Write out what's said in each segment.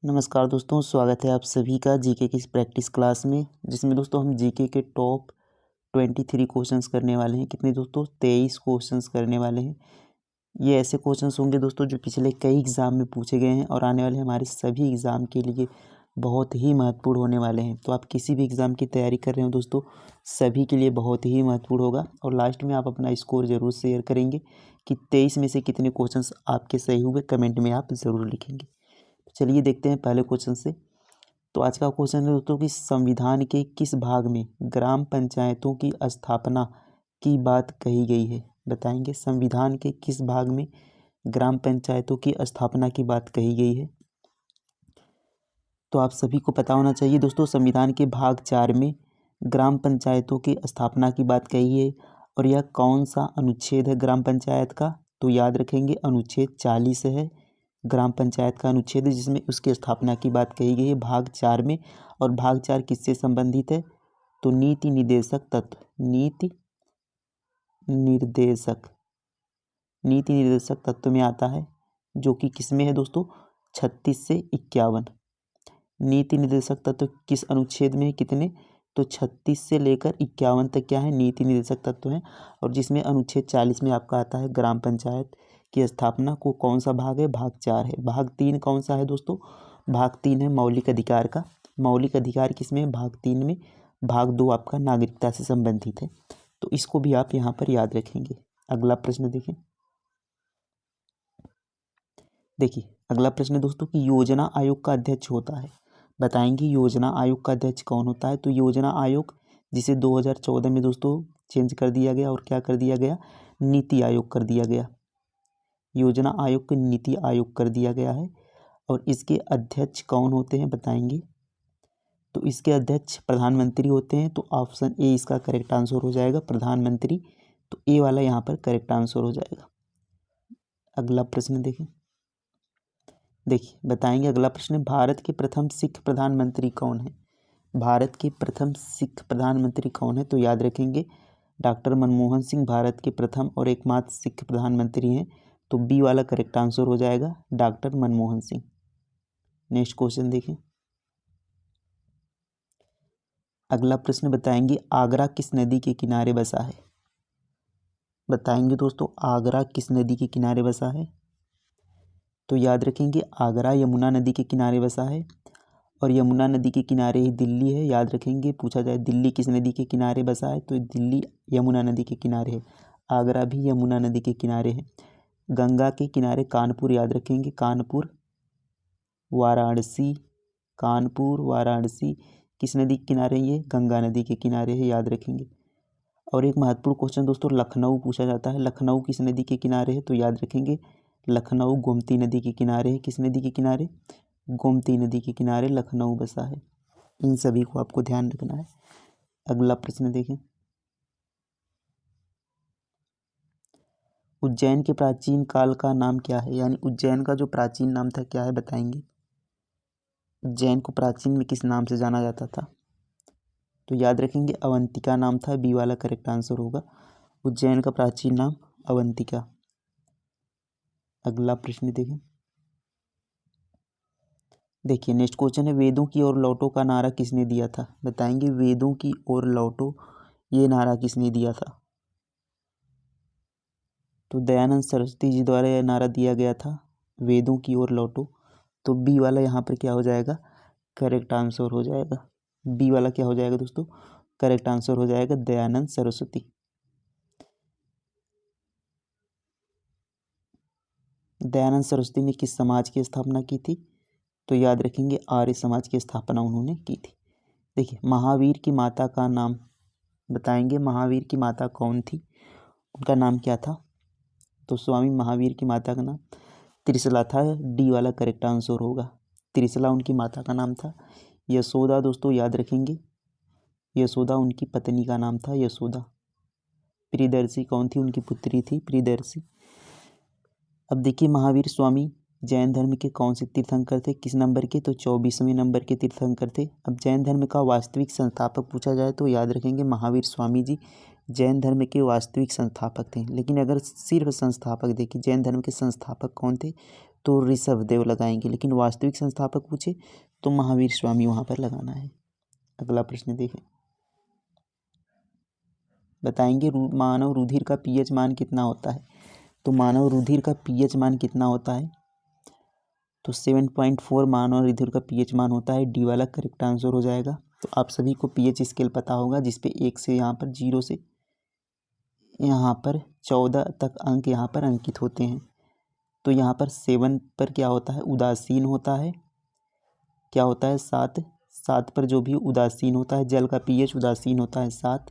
नमस्कार दोस्तों, स्वागत है आप सभी का जीके की इस प्रैक्टिस क्लास में, जिसमें दोस्तों हम जीके के टॉप 23 क्वेश्चंस करने वाले हैं। कितने दोस्तों? 23 क्वेश्चंस करने वाले हैं। ये ऐसे क्वेश्चंस होंगे दोस्तों जो पिछले कई एग्ज़ाम में पूछे गए हैं और आने वाले हमारे सभी एग्ज़ाम के लिए बहुत ही महत्वपूर्ण होने वाले हैं। तो आप किसी भी एग्ज़ाम की तैयारी कर रहे हो दोस्तों, सभी के लिए बहुत ही महत्वपूर्ण होगा। और लास्ट में आप अपना स्कोर ज़रूर शेयर करेंगे कि 23 में से कितने क्वेश्चंस आपके सही हुए, कमेंट में आप ज़रूर लिखेंगे। चलिए देखते हैं पहले क्वेश्चन से। तो आज का क्वेश्चन है दोस्तों कि संविधान के किस भाग में ग्राम पंचायतों की स्थापना की बात कही गई है? बताएंगे संविधान के किस भाग में ग्राम पंचायतों की स्थापना की बात कही गई है। तो आप सभी को पता होना चाहिए दोस्तों, संविधान के भाग 4 में ग्राम पंचायतों की स्थापना की बात कही है। और यह कौन सा अनुच्छेद है ग्राम पंचायत का? तो याद रखेंगे अनुच्छेद 40 है ग्राम पंचायत का अनुच्छेद, जिसमें उसकी स्थापना की बात कही गई है भाग 4 में। और भाग 4 किससे संबंधित है? तो नीति निर्देशक तत्व, नीति निर्देशक तत्व में आता है, जो कि किस में है दोस्तों? 36 से 51। नीति निर्देशक तत्व किस अनुच्छेद में है? कितने? तो 36 से लेकर 51 तक क्या है? नीति निर्देशक तत्व है। और जिसमें अनुच्छेद 40 में आपका आता है ग्राम पंचायत की स्थापना को कौन सा भाग है? भाग 4 है। भाग 3 कौन सा है दोस्तों? भाग 3 है मौलिक अधिकार का। मौलिक अधिकार किसमें है? भाग 3 में। भाग 2 आपका नागरिकता से संबंधित है। तो इसको भी आप यहाँ पर याद रखेंगे। अगला प्रश्न देखें। देखिए अगला प्रश्न है दोस्तों कि योजना आयोग का अध्यक्ष होता है। बताएंगे योजना आयोग का अध्यक्ष कौन होता है? तो योजना आयोग, जिसे 2014 में दोस्तों चेंज कर दिया गया और क्या कर दिया गया? नीति आयोग कर दिया गया। योजना आयोग को नीति आयोग कर दिया गया है। और इसके अध्यक्ष कौन होते हैं? बताएंगे। तो इसके अध्यक्ष प्रधानमंत्री होते हैं। तो ऑप्शन ए इसका करेक्ट आंसर हो जाएगा, प्रधानमंत्री। तो ए वाला यहाँ पर करेक्ट आंसर हो जाएगा। अगला प्रश्न देखें। देखिए बताएंगे अगला प्रश्न, भारत के प्रथम सिख प्रधानमंत्री कौन है? भारत के प्रथम सिख प्रधानमंत्री कौन है? तो याद रखेंगे डॉक्टर मनमोहन सिंह भारत के प्रथम और एकमात्र सिख प्रधानमंत्री हैं। तो बी वाला करेक्ट आंसर हो जाएगा, doctor Manmohan Singh. Next question देखें। अगला प्रश्न बताएंगे आगरा किस नदी के किनारे बसा है? बताएंगे दोस्तों आगरा किस नदी के किनारे बसा है? तो याद रखेंगे आगरा यमुना नदी के किनारे बसा है। और यमुना नदी के किनारे ही दिल्ली है। याद रखेंगे, पूछा जाए दिल्ली किस नदी के किनारे बसा है? तो दिल्ली यमुना नदी के किनारे है। आगरा भी यमुना नदी के किनारे है। गंगा के किनारे कानपुर, याद रखेंगे कानपुर वाराणसी। कानपुर वाराणसी किस नदी के किनारे है? ये गंगा नदी के किनारे है, याद रखेंगे। और एक महत्वपूर्ण क्वेश्चन दोस्तों लखनऊ पूछा जाता है। लखनऊ किस नदी के किनारे है? तो याद रखेंगे लखनऊ गोमती नदी के किनारे है। किस नदी के किनारे? गोमती नदी के किनारे लखनऊ बसा है। इन सभी को आपको ध्यान रखना है। अगला प्रश्न देखें। उज्जैन के प्राचीन काल का नाम क्या है? यानी उज्जैन का जो प्राचीन नाम था क्या है? बताएंगे। उज्जैन को प्राचीन में किस नाम से जाना जाता था? तो याद रखेंगे अवंतिका नाम था। बी वाला करेक्ट आंसर होगा। उज्जैन का प्राचीन नाम अवंतिका। अगला प्रश्न देखें। देखिए नेक्स्ट क्वेश्चन है वेदों की ओर लौटो का नारा किसने दिया था? बताएंगे वेदों की ओर लौटो ये नारा किसने दिया था? तो दयानंद सरस्वती जी द्वारा यह नारा दिया गया था, वेदों की ओर लौटो। तो बी वाला यहाँ पर क्या हो जाएगा? करेक्ट आंसर हो जाएगा। बी वाला क्या हो जाएगा दोस्तों? करेक्ट आंसर हो जाएगा दयानंद सरस्वती। दयानंद सरस्वती ने किस समाज की स्थापना की थी? तो याद रखेंगे आर्य समाज की स्थापना उन्होंने की थी। देखिए महावीर की माता का नाम बताएंगे। महावीर की माता कौन थी? उनका नाम क्या था? तो स्वामी महावीर की माता का नाम त्रिशला था। डी वाला करेक्ट आंसर होगा। त्रिशला उनकी माता का नाम था। यशोदा दोस्तों याद रखेंगे, यशोदा उनकी पत्नी का नाम था, यशोदा। प्रियदर्शी कौन थी? उनकी पुत्री थी प्रियदर्शी। अब देखिए महावीर स्वामी जैन धर्म के कौन से तीर्थंकर थे? किस नंबर के? तो 24वें नंबर के तीर्थंकर थे। अब जैन धर्म का वास्तविक संस्थापक पूछा जाए तो याद रखेंगे महावीर स्वामी जी जैन धर्म के वास्तविक संस्थापक थे। लेकिन अगर सिर्फ संस्थापक देखिए जैन धर्म के संस्थापक कौन थे? तो ऋषभदेव लगाएंगे, लेकिन वास्तविक संस्थापक पूछे तो महावीर स्वामी वहाँ पर लगाना है। अगला प्रश्न देखें, बताएंगे मानव रुधिर का पीएच मान कितना होता है। तो मानव रुधिर का पीएच मान कितना होता है, तो 7.4 मानव रुधिर का पीएच मान होता है। डी वाला करेक्ट आंसर हो जाएगा। तो आप सभी को पीएच स्केल पता होगा, जिसपे 1 से यहाँ पर 0 से यहाँ पर 14 तक अंक यहाँ पर अंकित होते हैं। तो यहाँ पर 7 पर क्या होता है, उदासीन होता है। क्या होता है, 7 पर जो भी उदासीन होता है, जल का पीएच उदासीन होता है 7।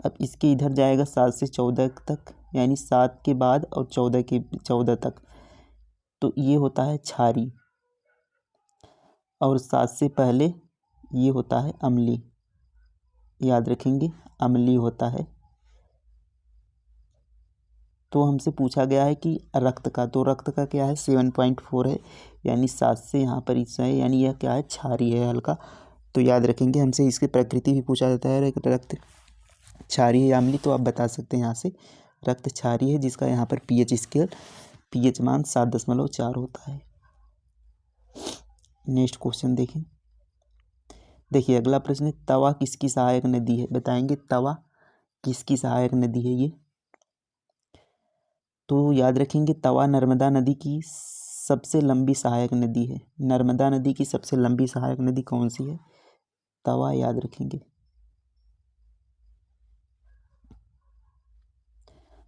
अब इसके इधर जाएगा 7 से 14 तक, यानी 7 के बाद और 14 तक, तो ये होता है क्षारी। और 7 से पहले ये होता है अम्लीय, याद रखेंगे अम्लीय होता है। तो हमसे पूछा गया है कि रक्त का, तो रक्त का क्या है 7.4 है, यानी 7 से यहाँ पर इससे है, यानी यह क्या है, क्षारी है हल्का। तो याद रखेंगे, हमसे इसकी प्रकृति भी पूछा जाता है, रक्त क्षारी है या अम्लीय, तो आप बता सकते हैं यहाँ से रक्त क्षारी है, जिसका यहाँ पर पीएच स्केल पीएच मान 7.4 होता है। नेक्स्ट क्वेश्चन देखें, देखिए अगला प्रश्न, तवा किसकी सहायक नदी है। बताएंगे तवा किसकी सहायक नदी है ये। तो याद रखेंगे तवा नर्मदा नदी की सबसे लंबी सहायक नदी है। नर्मदा नदी की सबसे लंबी सहायक नदी कौन सी है, तवा, याद रखेंगे।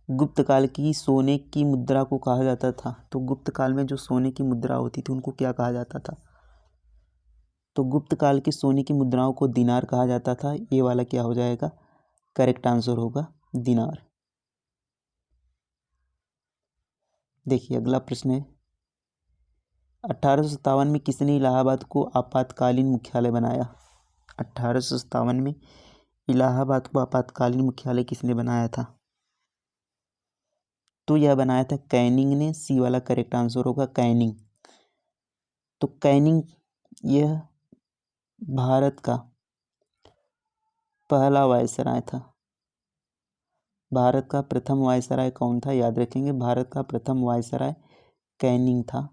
गुप्त काल की सोने की मुद्रा को कहा जाता था। तो गुप्त काल में जो सोने की मुद्रा होती थी उनको क्या कहा जाता था, तो गुप्त काल की सोने की मुद्राओं को दिनार कहा जाता था। ये वाला क्या हो जाएगा, करेक्ट आंसर होगा दिनार। देखिए अगला प्रश्न है, 1857 में किसने इलाहाबाद को आपातकालीन मुख्यालय बनाया। 1857 में इलाहाबाद को आपातकालीन मुख्यालय किसने बनाया था, तो यह बनाया था कैनिंग ने। सी वाला करेक्ट आंसर होगा कैनिंग। तो कैनिंग यह भारत का पहला वायसराय था। भारत का प्रथम वायसराय कौन था, याद रखेंगे भारत का प्रथम वायसराय कैनिंग था,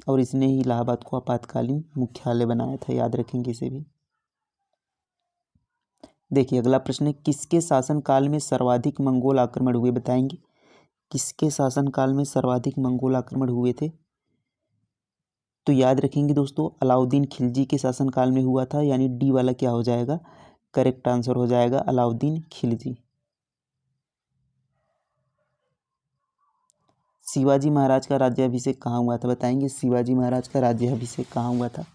और इसने ही इलाहाबाद को आपातकालीन मुख्यालय बनाया था, याद रखेंगे इसे भी। देखिए अगला प्रश्न है, किसके शासनकाल में सर्वाधिक मंगोल आक्रमण हुए। बताएंगे किसके शासनकाल में सर्वाधिक मंगोल आक्रमण हुए थे। तो याद रखेंगे दोस्तों अलाउद्दीन खिलजी के शासनकाल में हुआ था, यानी डी वाला क्या हो जाएगा, करेक्ट आंसर हो जाएगा अलाउद्दीन खिलजी। शिवाजी महाराज का राज्याभिषेक कहाँ हुआ था। बताएंगे शिवाजी महाराज का राज्याभिषेक कहाँ हुआ था।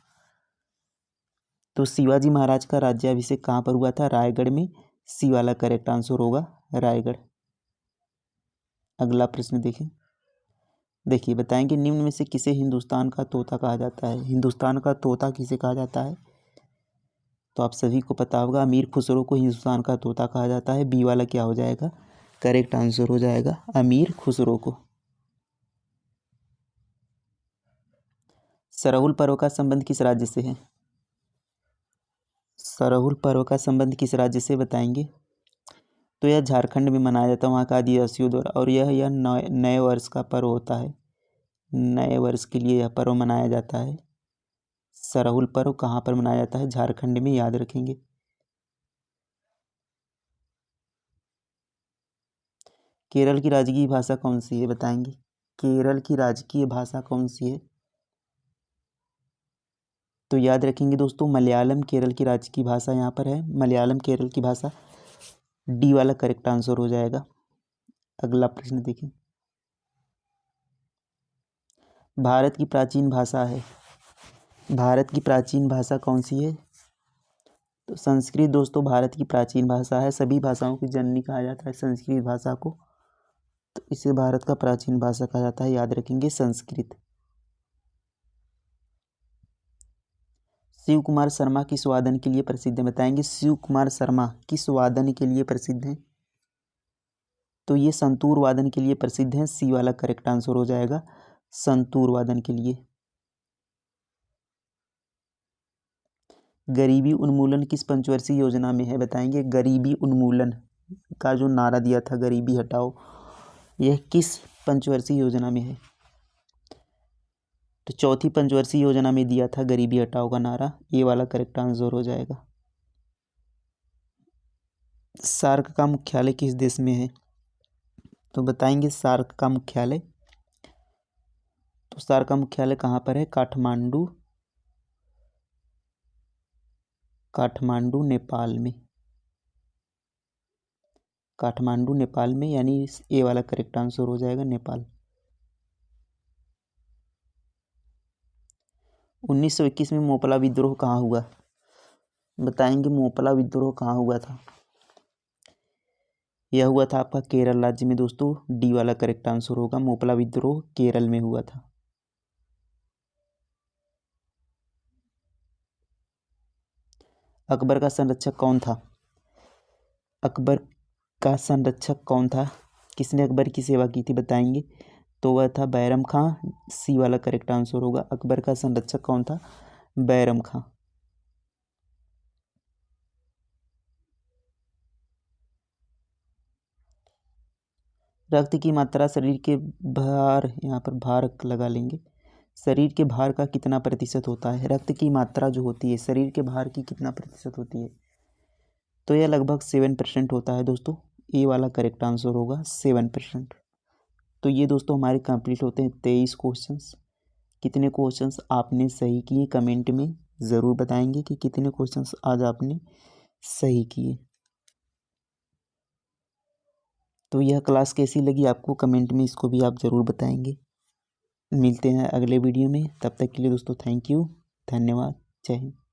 तो शिवाजी महाराज का राज्याभिषेक कहाँ पर हुआ था, रायगढ़ में। सी वाला करेक्ट आंसर होगा रायगढ़। अगला प्रश्न देखें, देखिए बताएंगे निम्न में से किसे हिंदुस्तान का तोता कहा जाता है। हिंदुस्तान का तोता किसे कहा जाता है, तो आप सभी को पता होगा अमीर खुसरो को हिंदुस्तान का तोता कहा जाता है। बी वाला क्या हो जाएगा, करेक्ट आंसर हो जाएगा अमीर खुसरो को। सरहुल पर्व का संबंध किस राज्य से है। सरहुल पर्व का संबंध किस राज्य से, बताएंगे। तो यह झारखंड में मनाया जाता है, वहाँ का आदिवासियों द्वारा, और यह नए वर्ष का पर्व होता है। नए वर्ष के लिए यह पर्व मनाया जाता है। सरहुल पर्व कहाँ पर मनाया जाता है, झारखंड में, याद रखेंगे। केरल की राजकीय भाषा कौन सी है, बताएंगे। केरल की राजकीय भाषा कौन सी है, तो याद रखेंगे दोस्तों मलयालम केरल की राजकीय भाषा यहाँ पर है। मलयालम केरल की भाषा, डी वाला करेक्ट आंसर हो जाएगा। अगला प्रश्न देखें, भारत की प्राचीन भाषा है, भारत की प्राचीन भाषा कौन सी है। तो संस्कृत दोस्तों भारत की प्राचीन भाषा है। सभी भाषाओं की जननी कहा जाता है संस्कृत भाषा को, तो इसे भारत का प्राचीन भाषा कहा जाता है, याद रखेंगे संस्कृत। शिव कुमार शर्मा किस वादन के लिए प्रसिद्ध है, बताएंगे। शिव कुमार शर्मा किस वादन के लिए प्रसिद्ध हैं, तो ये संतूर वादन के लिए प्रसिद्ध हैं। सी वाला करेक्ट आंसर हो जाएगा संतूर वादन के लिए। गरीबी उन्मूलन किस पंचवर्षीय योजना में है, बताएंगे। गरीबी उन्मूलन का जो नारा दिया था, गरीबी हटाओ, यह किस पंचवर्षीय योजना में है। तो चौथी पंचवर्षीय योजना में दिया था गरीबी हटाओ का नारा, ये वाला करेक्ट आंसर हो जाएगा। सार्क का मुख्यालय किस देश में है? तो बताएंगे सार्क का मुख्यालय। तो सार्क का मुख्यालय कहाँ पर है? काठमांडू, काठमांडू नेपाल में, काठमांडू नेपाल में, यानी ए वाला करेक्ट आंसर हो जाएगा नेपाल। 1921 में मोपला विद्रोह कहाँ हुआ? बताएंगे मोपला विद्रोह कहाँ हुआ था? यह हुआ था आपका केरल राज्य में दोस्तों, डी वाला करेक्ट आंसर होगा। मोपला विद्रोह केरल में हुआ था। अकबर का संरक्षक कौन था? अकबर का संरक्षक कौन था? किसने अकबर की सेवा की थी? बताएंगे। तो वह था बैरम खां, सी वाला करेक्ट आंसर होगा। अकबर का संरक्षक कौन था? बैरम खां। रक्त की मात्रा शरीर के भार, यहाँ पर भार लगा लेंगे, शरीर के भार का कितना प्रतिशत होता है? रक्त की मात्रा जो होती है शरीर के भार की कितना प्रतिशत होती है? तो यह लगभग 7% होता है दोस्तों। ए वाला करेक्ट आंसर होगा 7%। तो ये दोस्तों हमारे कंप्लीट होते हैं 23 क्वेश्चंस। कितने क्वेश्चंस आपने सही किए कमेंट में ज़रूर बताएंगे कि कितने क्वेश्चंस आज आपने सही किए। तो यह क्लास कैसी लगी आपको कमेंट में इसको भी आप ज़रूर बताएंगे। मिलते हैं अगले वीडियो में, तब तक के लिए दोस्तों थैंक यू, धन्यवाद, जय हिंद।